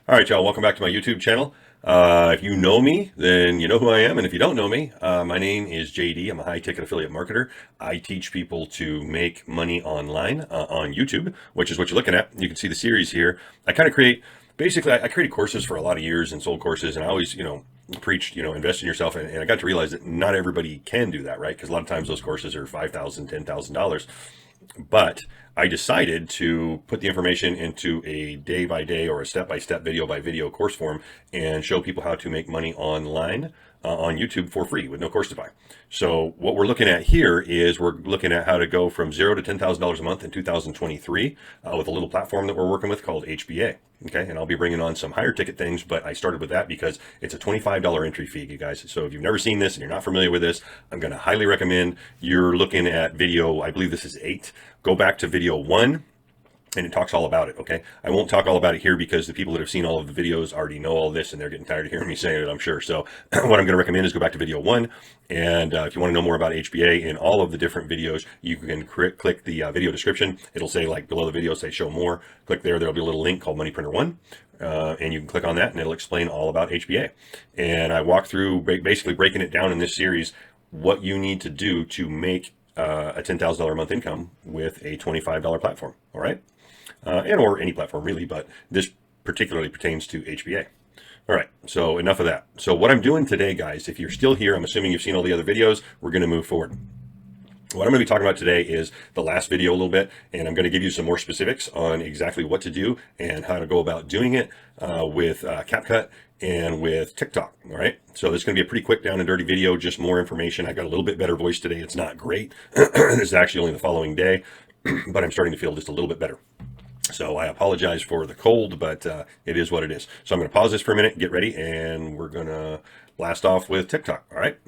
All right, y'all, welcome back to my YouTube channel. If you know me, then you know who I am. And if you don't know me, my name is JD. I'm a high-ticket affiliate marketer. I teach people to make money online on YouTube, which is what you're looking at. You can see the series here. I kind of create, basically, I created courses for a lot of years and sold courses, and I always, preached, invest in yourself. And I got to realize that not everybody can do that, right? Because a lot of times those courses are $5,000, $10,000. But I decided to put the information into a day by day or a step by step, video by video course form and show people how to make money online on YouTube for free with no course to buy. So what we're looking at here is we're looking at how to go from $0 to $10,000 a month in 2023 with a little platform that we're working with called HBA. Okay, and I'll be bringing on some higher ticket things, but I started with that because it's a $25 entry fee, you guys. So if you've never seen this and you're not familiar with this, I'm going to highly recommend you're looking at video, I believe this is 8. Go back to video 1 and it talks all about it. Okay, I won't talk all about it here because the people that have seen all of the videos already know all this and they're getting tired of hearing me saying it, I'm sure. So what I'm going to recommend is go back to video 1, and if you want to know more about HBA in all of the different videos, you can click the video description. It'll say, like, below the video, say show more. Click there, there'll be a little link called Money Printer 1, and you can click on that and it'll explain all about HBA. And I walk through basically breaking it down in this series, what you need to do to make a $10,000 a month income with a $25 platform. All right. And or any platform really, but this particularly pertains to HBA. All right, so enough of that. So what I'm doing today, guys, if you're still here, I'm assuming you've seen all the other videos, we're going to move forward. What I'm going to be talking about today is the last video a little bit, and I'm going to give you some more specifics on exactly what to do and how to go about doing it with CapCut and with TikTok. All right, so this is going to be a pretty quick down and dirty video, just more information. I got a little bit better voice today. It's not great. This is actually only the following day, but I'm starting to feel just a little bit better. So I apologize for the cold, but it is what it is. So I'm going to pause this for a minute, get ready, and we're going to blast off with TikTok. All right.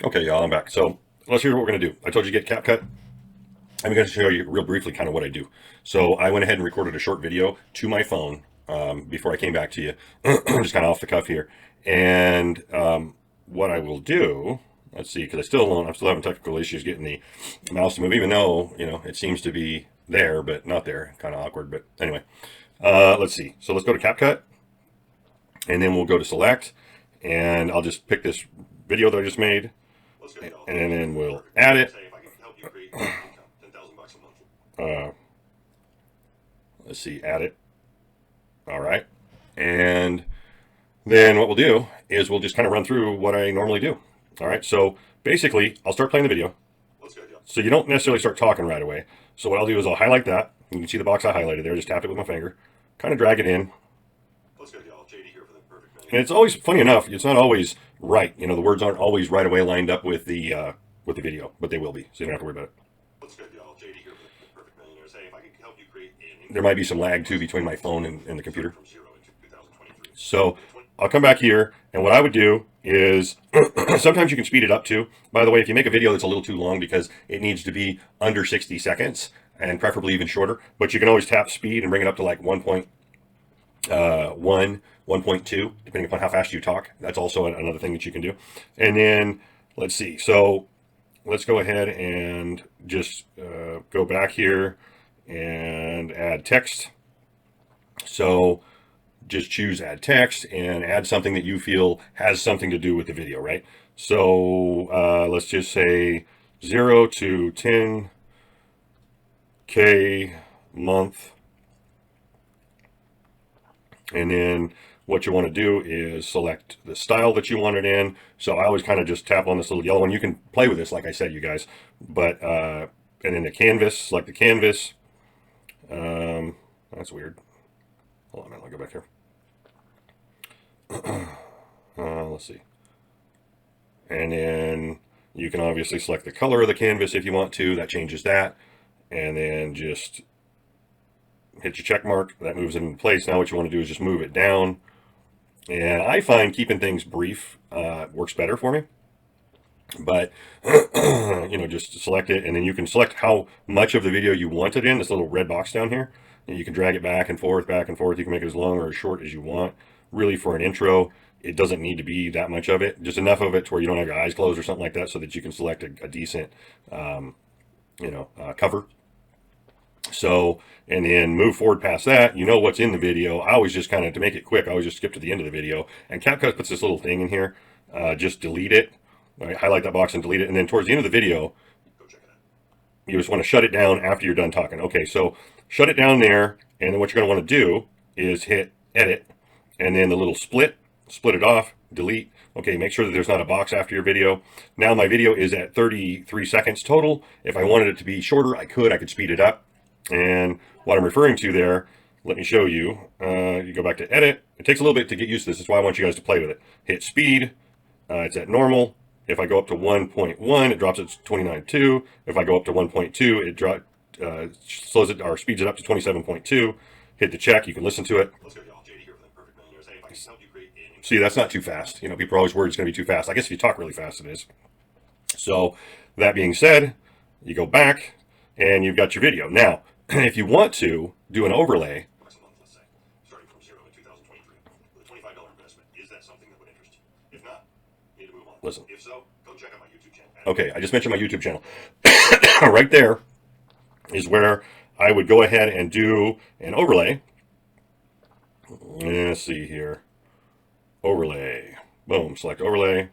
Okay, y'all, I'm back. So let's hear what we're going to do. I told you to get CapCut. I'm going to show you real briefly kind of what I do. So I went ahead and recorded a short video to my phone before I came back to you, just kind of off the cuff here. And what I will do, let's see, because I'm still having technical issues getting the mouse to move, even though, it seems to be there, but not there. Kind of awkward, but anyway. Let's see. So let's go to CapCut, and then we'll go to select, and I'll just pick this video that I just made, and then we'll add it. Let's see, add it. All right. And then what we'll do is we'll just kind of run through what I normally do. All right. So basically, I'll start playing the video. So you don't necessarily start talking right away. So what I'll do is I'll highlight that. You can see the box I highlighted there. Just tap it with my finger. Kind of drag it in. And it's always, funny enough, it's not always right. The words aren't always right away lined up with the video, but they will be. So you don't have to worry about it. There might be some lag too between my phone and the computer. So I'll come back here, and what I would do is sometimes you can speed it up too. By the way, if you make a video that's a little too long because it needs to be under 60 seconds and preferably even shorter, but you can always tap speed and bring it up to like 1.1, 1.2, depending upon how fast you talk. That's also another thing that you can do. And then let's see. So let's go ahead and just go back here and add text. So just choose add text and add something that you feel has something to do with the video, right? So let's just say 0 to 10K month. And then what you want to do is select the style that you want it in. So I always kind of just tap on this little yellow one. You can play with this, like I said, you guys. But and then the canvas, select the canvas. That's weird. Hold on a minute, I'll go back here. Let's see. And then you can obviously select the color of the canvas if you want to. That changes that. And then just hit your check mark. That moves it into place. Now what you want to do is just move it down. And I find keeping things brief works better for me. But, just select it. And then you can select how much of the video you want it in. This little red box down here. And you can drag it back and forth, back and forth. You can make it as long or as short as you want. Really, for an intro, it doesn't need to be that much of it. Just enough of it to where you don't have your eyes closed or something like that, so that you can select a decent, cover. So, and then move forward past that, you know what's in the video. I always just kind of, to make it quick, I always just skip to the end of the video. And CapCut puts this little thing in here. Just delete it. Right, highlight that box and delete it. And then towards the end of the video, you just want to shut it down after you're done talking. Okay, so shut it down there. And then what you're going to want to do is hit edit. And then the little split it off, delete. Okay, make sure that there's not a box after your video. Now my video is at 33 seconds total. If I wanted it to be shorter, I could speed it up. And what I'm referring to there, let me show you. You go back to edit. It takes a little bit to get used to this. That's why I want you guys to play with it. Hit speed. It's at normal. If I go up to 1.1, it drops it to 29.2. If I go up to 1.2, it slows it or speeds it up to 27.2. Hit the check. You can listen to it. See, that's not too fast. You know, people are always worried it's going to be too fast. I guess if you talk really fast, it is. So that being said, you go back and you've got your video. Now, if you want to do an overlay, listen. If so, go check out my YouTube channel. Okay, I just mentioned my YouTube channel. Right there is where I would go ahead and do an overlay. Let's see here. Overlay. Boom, select overlay.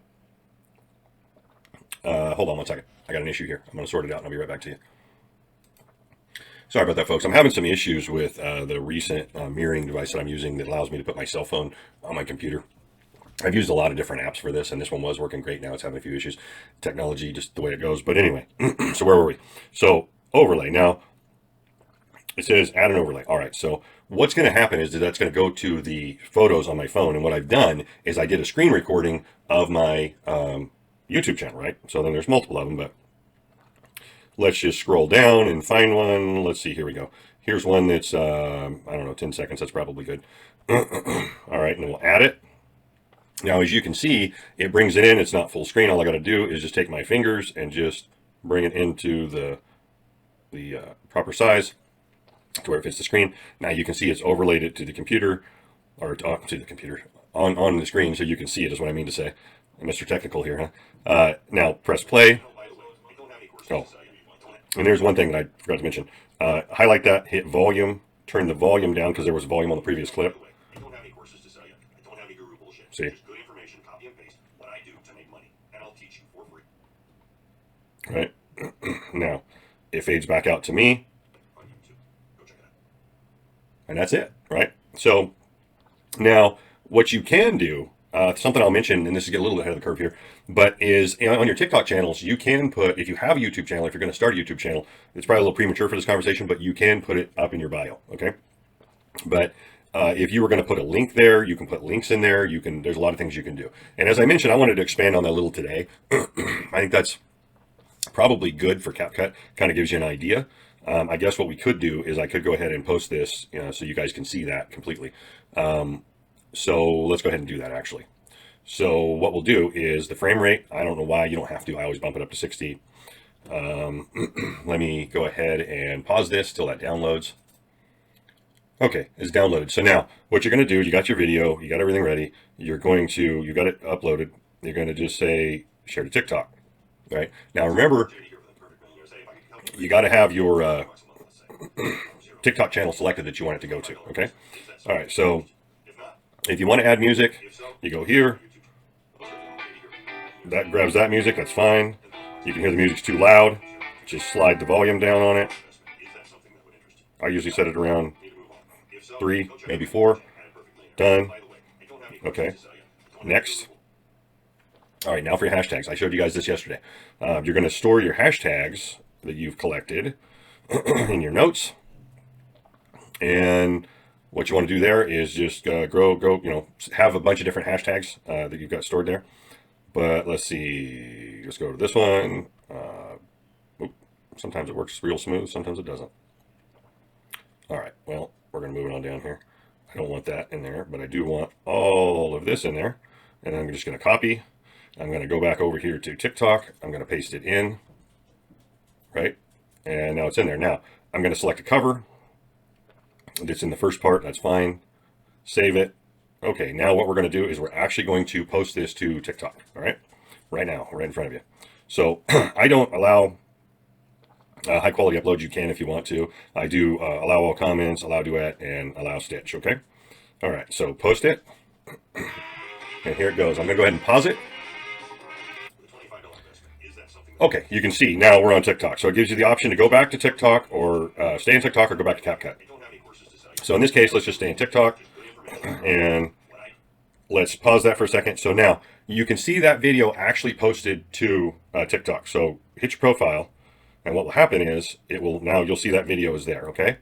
Hold on one second. I got an issue here. I'm going to sort it out and I'll be right back to you. Sorry about that, folks. I'm having some issues with the recent mirroring device that I'm using that allows me to put my cell phone on my computer. I've used a lot of different apps for this, and this one was working great. Now it's having a few issues. Technology, just the way it goes. But anyway, so where were we? So overlay. Now, it says add an overlay. All right, so what's going to happen is that's going to go to the photos on my phone. And what I've done is I did a screen recording of my YouTube channel, right? So then there's multiple of them, but let's just scroll down and find one. Let's see, here we go. Here's one that's, I don't know, 10 seconds. That's probably good. All right, and then we'll add it. Now, as you can see, it brings it in. It's not full screen. All I got to do is just take my fingers and just bring it into the proper size to where it fits the screen. Now you can see it's overlaid it to the computer, or to the computer, on the screen, so you can see it is what I mean to say. Mr. Technical here, huh? Now press play. Oh, and there's one thing that I forgot to mention. Highlight that, hit volume, turn the volume down because there was volume on the previous clip. See? Right. Now, it fades back out to me. And that's it, right? So now what you can do, something I'll mention, and this is get a little bit ahead of the curve here, but is on your TikTok channels, you can put, if you have a YouTube channel, if you're going to start a YouTube channel, it's probably a little premature for this conversation, but you can put it up in your bio, okay? But if you were going to put a link there, you can put links in there. There's a lot of things you can do. And as I mentioned, I wanted to expand on that a little today. I think that's probably good for CapCut. Kind of gives you an idea. I guess what we could do is I could go ahead and post this, so you guys can see that completely. So let's go ahead and do that actually. So what we'll do is the frame rate. I don't know why you don't have to. I always bump it up to 60. Let me go ahead and pause this till that downloads. Okay, it's downloaded. So now what you're going to do, you got your video, you got everything ready. You got it uploaded. You're going to just say share to TikTok. Right? Now remember, you got to have your TikTok channel selected that you want it to go to. Okay? All right, so if you want to add music, you go here. That grabs that music, that's fine. You can hear the music's too loud. Just slide the volume down on it. I usually set it around 3, maybe 4. Done. Okay. Next. All right, now for your hashtags. I showed you guys this yesterday. You're going to store your hashtags that you've collected in your notes. And what you want to do there is just have a bunch of different hashtags that you've got stored there. But let's see. Let's go to this one. Sometimes it works real smooth. Sometimes it doesn't. All right. Well, we're going to move it on down here. I don't want that in there, but I do want all of this in there. And I'm just going to copy. I'm going to go back over here to TikTok. I'm going to paste it in. Right? And now it's in there. Now, I'm going to select a cover. It's in the first part. That's fine. Save it. Okay, now what we're going to do is we're actually going to post this to TikTok. All right? Right now, right in front of you. So I don't allow High quality uploads you can if you want to. I do allow all comments, allow duet, and allow stitch. Okay. All right. So post it, and here it goes. I'm gonna go ahead and pause it. Okay, you can see now we're on TikTok. So it gives you the option to go back to TikTok or stay in TikTok or go back to CapCut. So in this case, let's just stay in TikTok and let's pause that for a second. So now you can see that video actually posted to TikTok. So hit your profile, and what will happen is it will now you'll see that video is there. Okay,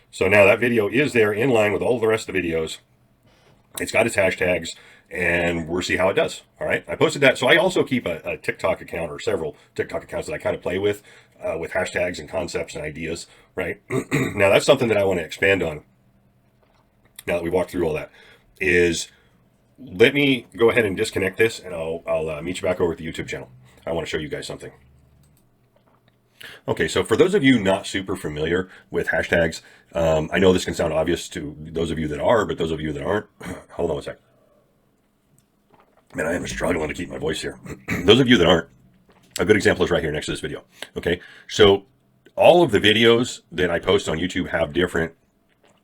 so now that video is there in line with all the rest of the videos. It's got its hashtags, and we'll see how it does. All right, I posted that. So I also keep a TikTok account or several TikTok accounts that I kind of play with hashtags and concepts and ideas. Right now, that's something that I want to expand on. Now that we walked through all that, is let me go ahead and disconnect this, and I'll meet you back over at the YouTube channel. I want to show you guys something. Okay, so for those of you not super familiar with hashtags, I know this can sound obvious to those of you that are, but those of you that aren't, hold on a sec. Man, I am struggling to keep my voice here. Those of you that aren't, a good example is right here next to this video. Okay, so all of the videos that I post on YouTube have different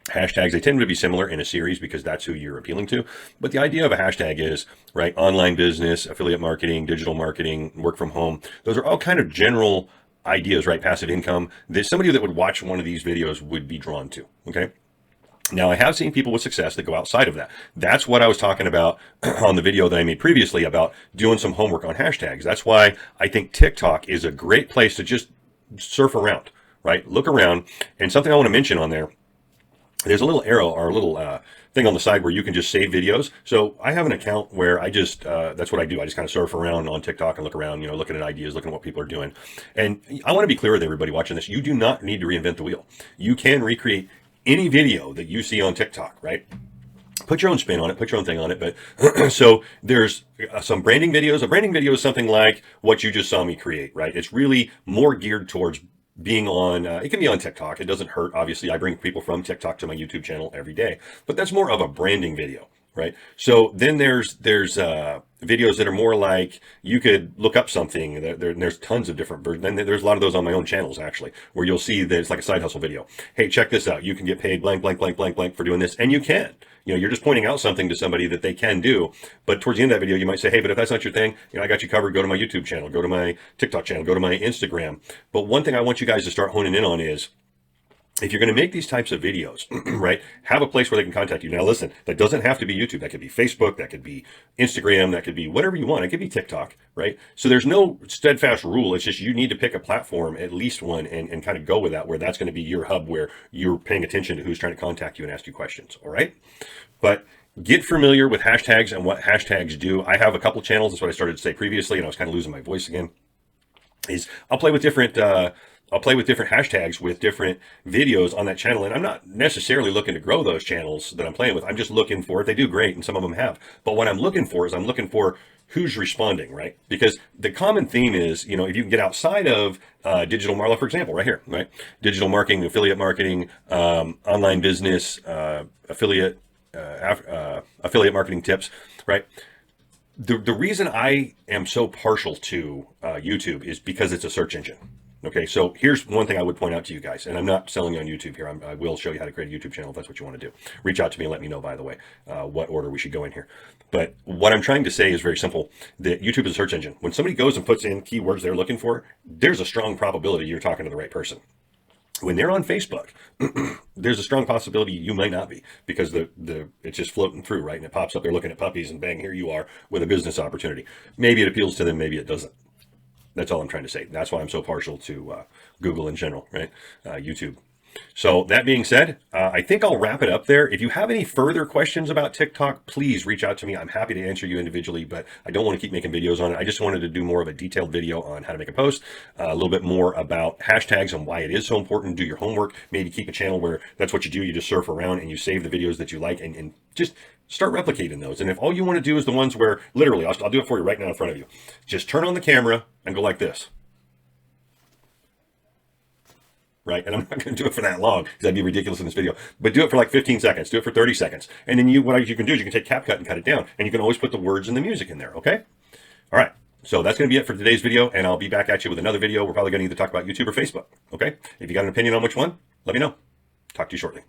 hashtags. They tend to be similar in a series because that's who you're appealing to. But the idea of a hashtag is, right, online business, affiliate marketing, digital marketing, work from home. Those are all kind of general ideas, right? Passive income that somebody that would watch one of these videos would be drawn to. Okay. Now, I have seen people with success that go outside of that. That's what I was talking about on the video that I made previously about doing some homework on hashtags. That's why I think TikTok is a great place to just surf around, right? Look around. And something I want to mention on there, there's a little arrow or a little thing on the side where you can just save videos. So I have an account where I just, that's what I do. I just kind of surf around on TikTok and look around, you know, looking at ideas, looking at what people are doing. And I want to be clear with everybody watching this. You do not need to reinvent the wheel. You can recreate any video that you see on TikTok, right? Put your own spin on it, put your own thing on it. But so there's some branding videos. A branding video is something like what you just saw me create, right? It's really more geared towards being on, it can be on TikTok. It doesn't hurt. Obviously, I bring people from TikTok to my YouTube channel every day, but that's more of a branding video, right? So then there's videos that are more like you could look up something. There's tons of different versions. And there's a lot of those on my own channels, actually, where you'll see that it's like a side hustle video. Hey, check this out. You can get paid blank, blank, blank, blank, blank for doing this. And you can. You know, you're just pointing out something to somebody that they can do. But towards the end of that video, you might say, hey, but if that's not your thing, you know, I got you covered. Go to my YouTube channel, go to my TikTok channel, go to my Instagram. But one thing I want you guys to start honing in on is, if you're going to make these types of videos, right, have a place where they can contact you. Now, listen, that doesn't have to be YouTube. That could be Facebook. That could be Instagram. That could be whatever you want. It could be TikTok, right? So there's no steadfast rule. It's just you need to pick a platform, at least one, and kind of go with that, where that's going to be your hub where you're paying attention to who's trying to contact you and ask you questions, all right? But get familiar with hashtags and what hashtags do. I have a couple channels. That's what I started to say previously, and I was kind of losing my voice again. I'll play with different hashtags with different videos on that channel. And I'm not necessarily looking to grow those channels that I'm playing with. I'm just looking for it. They do great, and some of them have. But what I'm looking for is I'm looking for who's responding, right? Because the common theme is, you know, if you can get outside of digital marketing, for example, right here, right? Digital marketing, affiliate marketing, online business, affiliate marketing tips, right? The reason I am so partial to YouTube is because it's a search engine. Okay, so here's one thing I would point out to you guys, and I'm not selling you on YouTube here. I will show you how to create a YouTube channel if that's what you want to do. Reach out to me and let me know, by the way, what order we should go in here. But what I'm trying to say is very simple, that YouTube is a search engine. When somebody goes and puts in keywords they're looking for, there's a strong probability you're talking to the right person. When they're on Facebook, there's a strong possibility you might not be, because it's just floating through, right? And it pops up, they're looking at puppies, and bang, here you are with a business opportunity. Maybe it appeals to them, maybe it doesn't. That's all I'm trying to say. That's why I'm so partial to Google in general, right? YouTube. So that being said, I think I'll wrap it up there. If you have any further questions about TikTok, please reach out to me. I'm happy to answer you individually, but I don't want to keep making videos on it. I just wanted to do more of a detailed video on how to make a post, a little bit more about hashtags and why it is so important. Do your homework, maybe keep a channel where that's what you do. You just surf around and you save the videos that you like, and just start replicating those. And if all you want to do is the ones where literally, I'll do it for you right now in front of you. Just turn on the camera and go like this. Right? And I'm not going to do it for that long because that'd be ridiculous in this video, but do it for like 15 seconds, do it for 30 seconds. And then what you can do is you can take CapCut and cut it down, and you can always put the words and the music in there. Okay. All right. So that's going to be it for today's video, and I'll be back at you with another video. We're probably going to either talk about YouTube or Facebook. Okay? If you got an opinion on which one, let me know. Talk to you shortly.